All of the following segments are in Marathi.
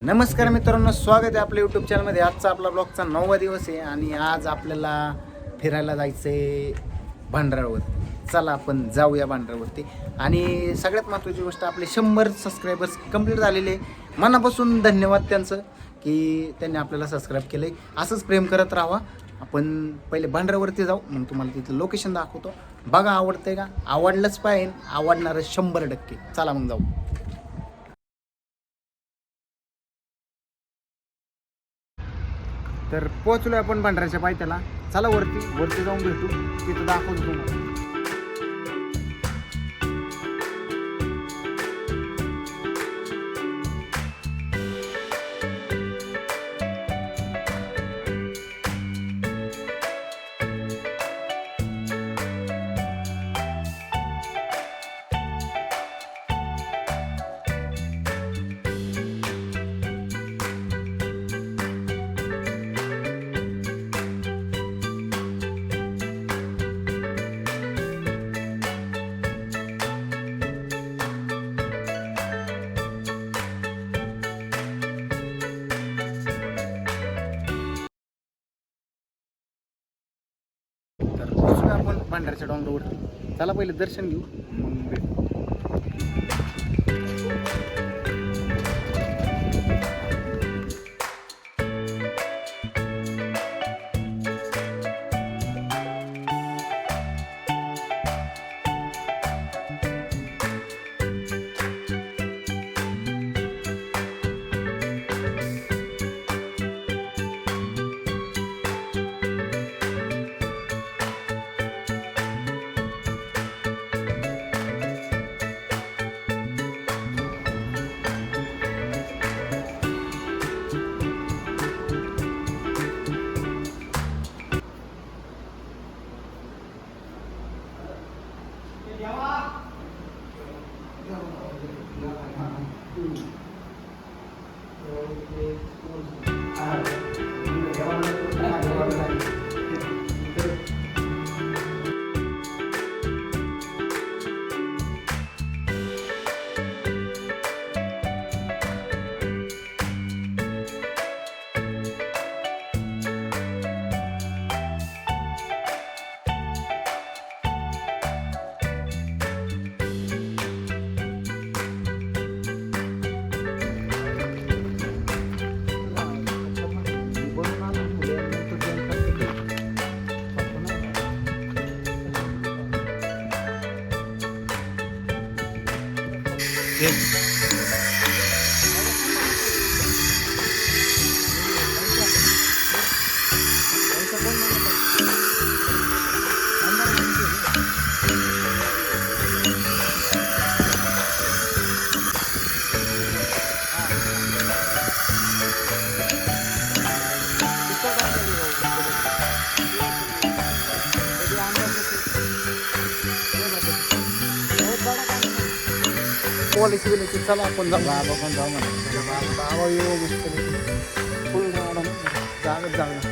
नमस्कार मित्रांनो, स्वागत आहे आपल्या यूट्यूब चॅनलमध्ये. आजचा आपला ब्लॉगचा 9वा दिवस आहे आणि आज आपल्याला फिरायला जायचं आहे भांडारावर. चला आपण जाऊया भांडारावरती. आणि सगळ्यात महत्त्वाची गोष्ट, आपले 100 सबस्क्रायबर्स कंप्लीट झालेले. मनापासून धन्यवाद त्यांचं की त्यांनी आपल्याला सबस्क्राईब केलं आहे. असंच प्रेम करत राहा. आपण पहिले भांडारावरती जाऊ, मग तुम्हाला तिथलं लोकेशन दाखवतो. बघा आवडतंय का? आवडलंच पाहिजे, आवडणारं 100%. चला मग जाऊ. तर पोहोचलोय आपण भांडाऱ्याच्या पायथ्याला. चला वरती जाऊन भेटू, तिथं दाखवतो तुम्हाला. तर पोहोचलोय आपण भांडाऱ्याच्या डोंगरावरती. चला पहिले दर्शन घेऊ, मग भेटू. पॉलिसी बिलिसी. चला आपण जाऊ. बाबा पण जाऊ म्हणा. बाबा येऊ फुल जागत जागणार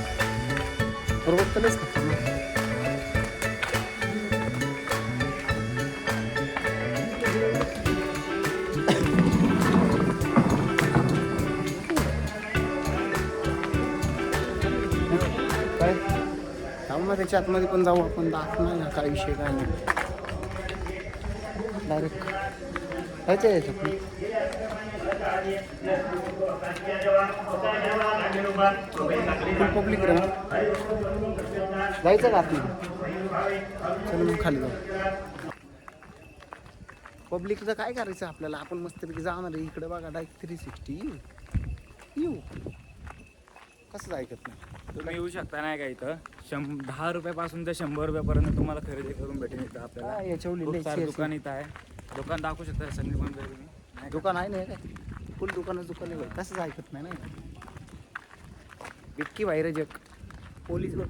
बरोबर तलेच का. काय जाऊ ना, त्याच्या आतमध्ये पण जाऊ आपण. दाखवणार ना काय विषय काय नाही. डायरेक्ट यायचं पण फुल पब्लिक रे. जायचं का आतमध्ये? चल मग खाली जाऊ. पब्लिकचं काय करायचं आपल्याला? आपण मस्तपैकी जाणार आहे. इकडे बघा डायरेक्ट 360 येऊ. कसं ऐकत नाही. तुम्ही येऊ शकता नाही का इथं 10 रुपयापासून ते 100 रुपयापर्यंत तुम्हाला खरेदी करून भेटेल इथं आपल्याला. याच्यावर दुकान इथं आहे. दुकान दाखवू शकता संधी पण तुम्ही. दुकान आहे नाही काय? फुल दुकान आहे. कसंच ऐकत नाही ना. इतकी बाहेर जग. पोलीस लोक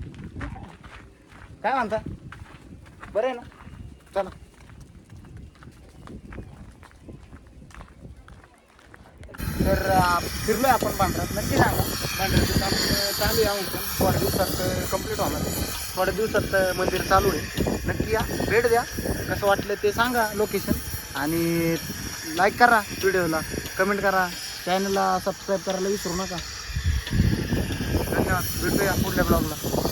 काय म्हणता? बरं आहे ना. चला तर फिरलोय आपण भांडारात. नक्की सांगा. भांडाराचं काम चालू आहे. थोड्या दिवसात कंप्लीट होणार आहे. थोड्या दिवसात मंदिर चालू आहे. नक्की या, भेट द्या. कसं वाटलं ते सांगा लोकेशन. आणि लाईक करा व्हिडिओला, कमेंट करा. चॅनलला सबस्क्राईब करायला विसरू नका. धन्यवाद, भेटूया पुढल्या ब्लॉगला.